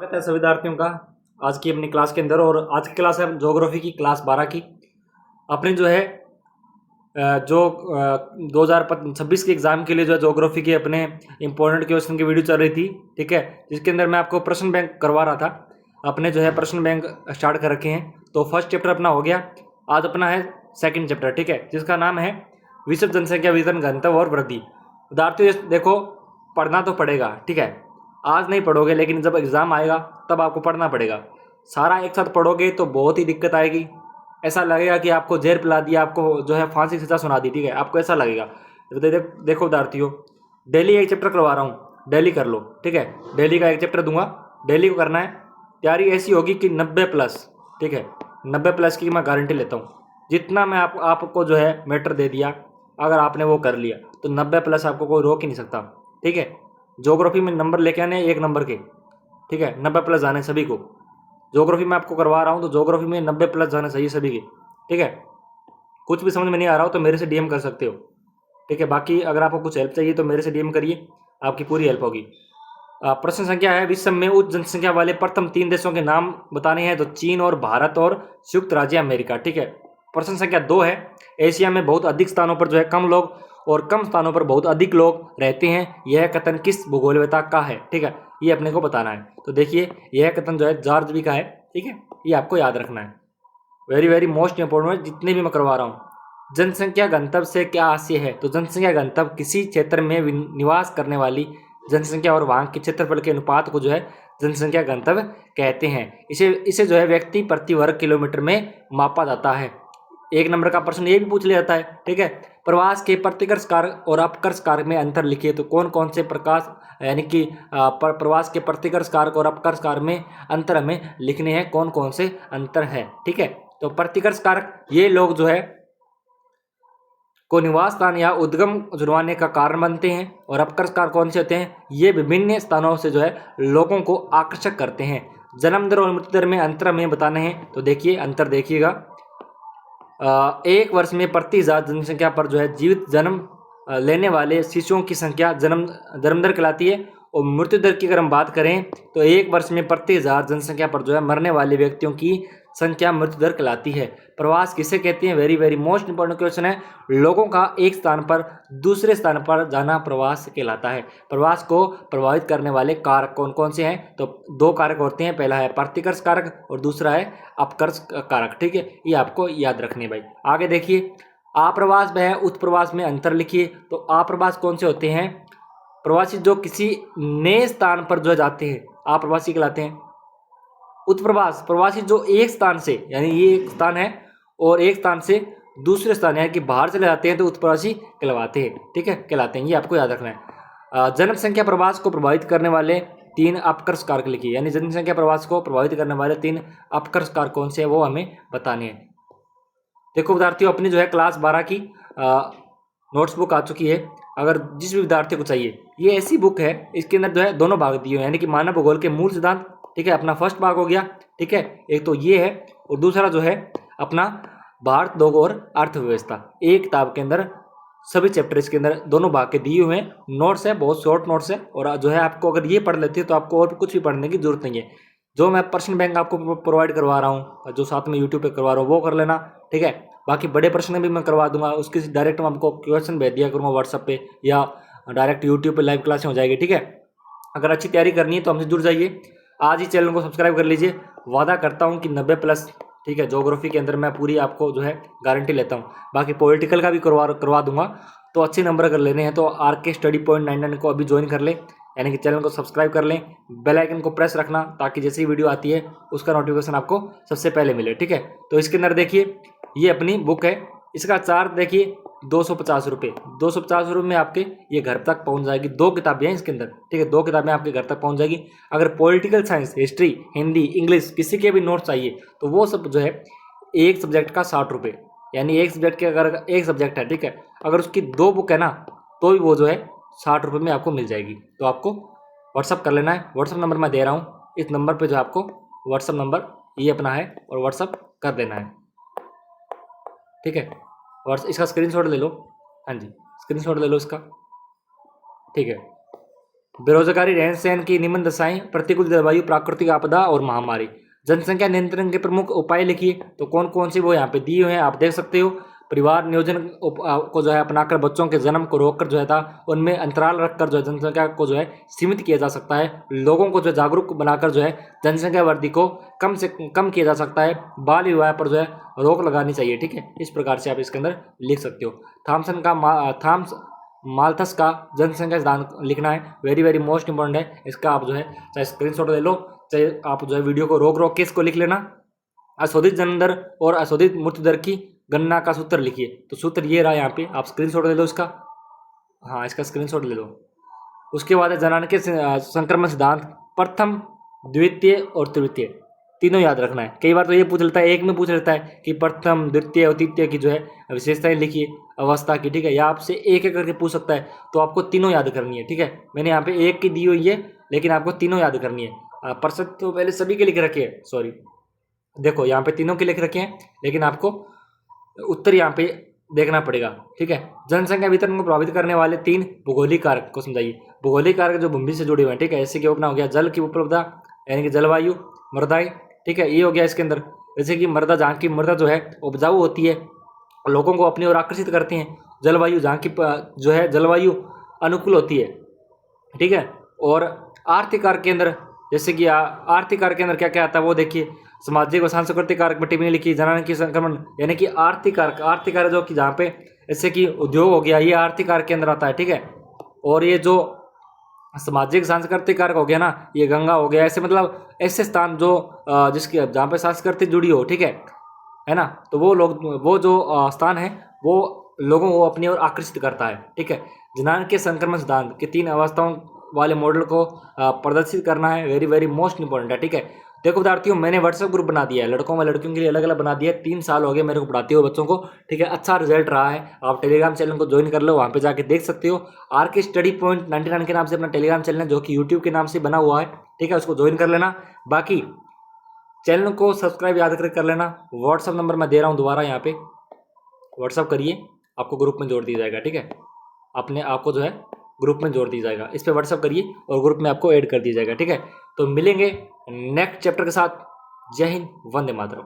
स्वागत है सभी विद्यार्थियों का आज की अपनी क्लास के अंदर। और आज की क्लास है ज्योग्राफी की, क्लास 12 की। अपनी जो है 2026 के एग्जाम के लिए जो है ज्योग्राफी के अपने इंपॉर्टेंट क्वेश्चन की वीडियो चल रही थी, ठीक है, जिसके अंदर मैं आपको प्रश्न बैंक करवा रहा था। अपने जो है प्रश्न बैंक स्टार्ट कर रखे हैं। तो फर्स्ट चैप्टर अपना हो गया, आज अपना है सेकंड चैप्टर, ठीक है, जिसका नाम है विश्व जनसंख्या वितरण घनत्व और वृद्धि। विद्यार्थियों देखो, पढ़ना तो पड़ेगा, ठीक है, आज नहीं पढ़ोगे लेकिन जब एग्ज़ाम आएगा तब आपको पढ़ना पड़ेगा। सारा एक साथ पढ़ोगे तो बहुत ही दिक्कत आएगी। ऐसा लगेगा कि आपको जहर पिला दिया, आपको जो है फांसी की सजा सुना दी, ठीक है, आपको ऐसा लगेगा। देखो विद्यार्थियों, डेली एक चैप्टर करवा रहा हूँ, डेली कर लो, ठीक है, डेली का एक चैप्टर दूंगा, डेली को करना है। तैयारी ऐसी होगी कि 90+, ठीक है, 90+ की मैं गारंटी लेता हूँ। जितना मैं आपको जो है मैटर दे दिया, अगर आपने वो कर लिया तो 90+ आपको कोई रोक ही नहीं सकता, ठीक है। ज्योग्राफी में नंबर लेके आने 1 नंबर के, ठीक है, 90+ जाने सभी को। ज्योग्राफी में आपको करवा रहा हूँ तो ज्योग्राफी में 90+ जाने चाहिए सभी के, ठीक है। कुछ भी समझ में नहीं आ रहा हो तो मेरे से डीएम कर सकते हो, ठीक है। बाकी अगर आपको कुछ हेल्प चाहिए तो मेरे से डीएम करिए, आपकी पूरी हेल्प होगी। प्रश्न संख्या है, विश्व में उच्च जनसंख्या वाले प्रथम 3 देशों के नाम बताने हैं। तो चीन और भारत और संयुक्त राज्य अमेरिका, ठीक है। प्रश्न संख्या 2 है, एशिया में बहुत अधिक स्थानों पर जो है कम लोग और कम स्थानों पर बहुत अधिक लोग रहते हैं, यह कथन किस भूगोलवेत्ता का है, ठीक है, ये अपने को बताना है। तो देखिए, यह कथन जो है जॉर्ज बी का है, ठीक है, ये आपको याद रखना है। वेरी वेरी मोस्ट इंपॉर्टेंट है, जितने भी मैं करवा रहा हूँ। जनसंख्या घनत्व से क्या आशय है? तो जनसंख्या घनत्व किसी क्षेत्र में निवास करने वाली जनसंख्या और वहां के क्षेत्रफल के अनुपात को जो है जनसंख्या घनत्व कहते हैं। इसे जो है व्यक्ति प्रति वर्ग किलोमीटर में मापा जाता है। 1 नंबर का प्रश्न ये भी पूछ लिया जाता है, ठीक है। प्रवास के प्रतिकर्ष कारक और अपकर्ष कारक में अंतर लिखिए। तो कौन कौन से प्रकाश यानी कि प्रवास के प्रतिकर्ष कारक और अपकर्ष कारक में अंतर हमें लिखने हैं, कौन कौन से अंतर है, ठीक है। तो प्रतिकर्ष कारक ये लोग जो है को निवास स्थान या उद्गम जुड़वाने का कारण बनते हैं। और अपकर्ष कारक कौन से होते हैं? ये विभिन्न स्थानों से जो है लोगों को आकर्षक करते हैं। जन्म दर और मृत्यु दर में अंतर हमें बताने हैं। तो देखिए अंतर देखिएगा, 1 वर्ष में प्रति 1000 जनसंख्या पर जो है जीवित जन्म लेने वाले शिशुओं की संख्या जन्म दर कहलाती है। और मृत्यु दर की अगर हम बात करें तो 1 वर्ष में प्रति 1000 जनसंख्या पर जो है मरने वाले व्यक्तियों की संख्या मृत्यु दर कहलाती है। प्रवास किसे कहते हैं? Very very most important question है। लोगों का एक स्थान पर दूसरे स्थान पर जाना प्रवास कहलाता है। प्रवास को प्रभावित करने वाले कारक कौन कौन से हैं? तो 2 कारक होते हैं, पहला है प्रतिकर्ष कारक और दूसरा है अपकर्ष कारक, ठीक है, ये आपको याद रखने भाई। आगे देखिए, आप्रवास व उत्प्रवास में अंतर लिखिए। तो आप्रवास कौन से होते हैं? प्रवासी जो किसी नए स्थान पर जो जाते हैं आप्रवासी कहलाते हैं। उत्प्रवास प्रवासी जो एक स्थान से, यानी ये एक स्थान है और एक स्थान से दूसरे स्थान यानी कि बाहर चले जाते हैं तो उत्प्रवासी कहलाते हैं, ठीक है, कहलाते हैं, ये आपको याद रखना है। जनसंख्या प्रवास को प्रभावित करने वाले 3 अपकर्ष कारक लिखिए, यानी जनसंख्या प्रवास को प्रभावित करने वाले 3 अपकर्ष कारक कौन से हैं वो हमें बताने हैं। देखो विद्यार्थियों, अपनी जो है क्लास 12 की नोट्स बुक आ चुकी है। अगर जिस भी विद्यार्थी को चाहिए, ये ऐसी बुक है, इसके अंदर जो है दोनों भाग दिए हैं, यानी कि मानव भूगोल के मूल सिद्धांत, ठीक है, अपना फर्स्ट भाग हो गया, ठीक है, एक तो ये है, और दूसरा जो है अपना भारत लोक और अर्थव्यवस्था। एक किताब के अंदर सभी चैप्टर इसके अंदर दोनों भाग के दिए हुए हैं। नोट्स है, बहुत शॉर्ट नोट्स है, और जो है आपको अगर ये पढ़ लेते हैं तो आपको और कुछ भी पढ़ने की जरूरत नहीं है। जो मैं प्रश्न बैंक आपको प्रोवाइड करवा रहा हूँ, जो साथ में यूट्यूब पे करवा रहा हूँ, वो कर लेना, ठीक है। बाकी बड़े प्रश्न भी मैं करवा दूंगा, उसके डायरेक्ट मैं आपको क्वेश्चन भेज दिया करूँगा व्हाट्सएप पे, या डायरेक्ट यूट्यूब पे लाइव क्लासें हो जाएगी, ठीक है। अगर अच्छी तैयारी करनी है तो हमसे जुड़ जाइए, आज ही चैनल को सब्सक्राइब कर लीजिए। वादा करता हूँ कि 90+, ठीक है, ज्योग्राफी के अंदर मैं पूरी आपको जो है गारंटी लेता हूँ। बाकी पॉलिटिकल का भी करवा दूंगा। तो अच्छे नंबर अगर लेने हैं तो RK स्टडी पॉइंट 99 को अभी ज्वाइन कर लें, यानी कि चैनल को सब्सक्राइब कर लें, बेल आइकन को प्रेस रखना ताकि जैसी वीडियो आती है उसका नोटिफिकेशन आपको सबसे पहले मिले, ठीक है। तो इसके अंदर देखिए, ये अपनी बुक है, इसका चार्ज देखिए 250 रुपये। 250 रुपये में आपके ये घर तक पहुंच जाएगी। 2 किताबें हैं इसके अंदर, ठीक है, 2 किताबें आपके घर तक पहुंच जाएगी। अगर political science, history, Hindi, English किसी के भी नोट्स चाहिए तो वो सब जो है एक सब्जेक्ट का 60 रुपये, यानी एक सब्जेक्ट के अगर एक सब्जेक्ट है, ठीक है, अगर उसकी 2 बुक है ना तो भी वो जो है 60 रुपये में आपको मिल जाएगी। तो आपको व्हाट्सअप कर लेना है। व्हाट्सअप नंबर मैं दे रहा हूँ, इस नंबर पे जो आपको व्हाट्सअप नंबर ये अपना है और व्हाट्सअप कर देना है, ठीक है। और इसका स्क्रीनशॉट ले लो, हाँ जी, स्क्रीनशॉट ले लो इसका, ठीक है। बेरोजगारी, रहन सहन की निम्न दशाएं, प्रतिकूल जलवायु, प्राकृतिक आपदा और महामारी। जनसंख्या नियंत्रण के प्रमुख उपाय लिखिए। तो कौन कौन से वो यहाँ पे दिए हुए हैं, आप देख सकते हो। परिवार नियोजन को जो है अपनाकर बच्चों के जन्म को रोककर जो है था उनमें अंतराल रखकर जो है जनसंख्या को जो है सीमित किया जा सकता है। लोगों को जो है जागरूक बनाकर जो है जनसंख्या वृद्धि को कम से कम किया जा सकता है। बाल विवाह पर जो है रोक लगानी चाहिए। ठीक है, इस प्रकार से आप इसके अंदर लिख सकते हो। थॉम्स माल्थस का जनसंख्या सिद्धांत लिखना है, वेरी वेरी मोस्ट इंपॉर्टेंट है। इसका आप जो है चाहे स्क्रीनशॉट ले लो, चाहे आप जो है वीडियो को रोक रोक के इसको लिख लेना। अशोधित जन्म दर और अशोधित मृत्यु दर की गणना का सूत्र लिखिए। तो सूत्र ये रहा, यहाँ पे आप स्क्रीनशॉट ले लो इसका। हाँ, इसका स्क्रीनशॉट ले लो। उसके बाद है जनान के संक्रमण सिद्धांत, प्रथम, द्वितीय और तृतीय तीनों याद रखना है। कई बार तो ये पूछ लेता है, एक में पूछ लेता है कि प्रथम, द्वितीय और तृतीय की जो है विशेषताएं लिखिए अवस्था की। ठीक है, या आपसे एक एक करके पूछ सकता है, तो आपको तीनों याद करनी है। ठीक है, मैंने यहाँ पे एक की दी हुई है, लेकिन आपको तीनों याद करनी है। प्रतिशत तो पहले सभी के लिख रखे हैं, सॉरी देखो यहाँ पे तीनों के लिख रखे हैं, लेकिन आपको उत्तर यहाँ पे देखना पड़ेगा। ठीक है, जनसंख्या वितरण को प्रभावित करने वाले 3 भौगोलिक कारक को समझाइए। भौगोलिक कारक जो भूमि से जुड़े हुए हैं। ठीक है, जैसे कि अपना हो गया जल की उपलब्धता, यानी कि जलवायु, मृदाएं। ठीक है, ये हो गया इसके अंदर। जैसे कि मृदा, जहाँ की मृदा जो है उपजाऊ होती है, लोगों को अपनी ओर आकर्षित करती हैं। जलवायु, जहाँ की जो है जलवायु अनुकूल होती है। ठीक है, और आर्थिक कारक के अंदर, जैसे कि आर्थिक कारक के अंदर क्या क्या आता है वो देखिए। सामाजिक और सांस्कृतिक कारक में टिप्पणी लिखी। जनान की संक्रमण, यानी कि आर्थिक कारक जो कि जहाँ पे जैसे कि उद्योग हो गया, ये आर्थिक कारक के अंदर आता है। ठीक है, और ये जो सामाजिक सांस्कृतिक कारक हो गया ना, ये गंगा हो गया, ऐसे मतलब ऐसे स्थान जो जिसके जहाँ पे संस्कृति जुड़ी हो। ठीक है ना, तो वो लोग, वो जो स्थान है वो लोगों को अपनी ओर आकर्षित करता है। ठीक है, जनान के संक्रमण सिद्धांत के 3 अवस्थाओं वाले मॉडल को प्रदर्शित करना है, वेरी वेरी मोस्ट इंपॉर्टेंट है। ठीक है, देखो विद्यार्थियों, मैंने व्हाट्सएप ग्रुप बना दिया है, लड़कों व लड़कियों के लिए अलग अलग बना दिया है। 3 साल हो गए मेरे को पढ़ाते हुए बच्चों को। ठीक है, अच्छा रिजल्ट रहा है। आप टेलीग्राम चैनल को ज्वाइन कर लो, वहाँ पे जाके देख सकते हो। RK स्टडी पॉइंट 99 के नाम से अपना टेलीग्राम चैनल है, जो कि यूट्यूब के नाम से बना हुआ है। ठीक है, उसको ज्वाइन कर लेना। बाकी चैनल को सब्सक्राइब याद कर लेना। व्हाट्सअप नंबर मैं दे रहा हूँ दोबारा, यहाँ पे व्हाट्सअप करिए, आपको ग्रुप में जोड़ दिया जाएगा। ठीक है, अपने आपको जो है ग्रुप में जोड़ दिया जाएगा, इस पर व्हाट्सअप करिए और ग्रुप में आपको ऐड कर दिया जाएगा। ठीक है, तो मिलेंगे नेक्स्ट चैप्टर के साथ। जय हिंद, वंदे मातरम।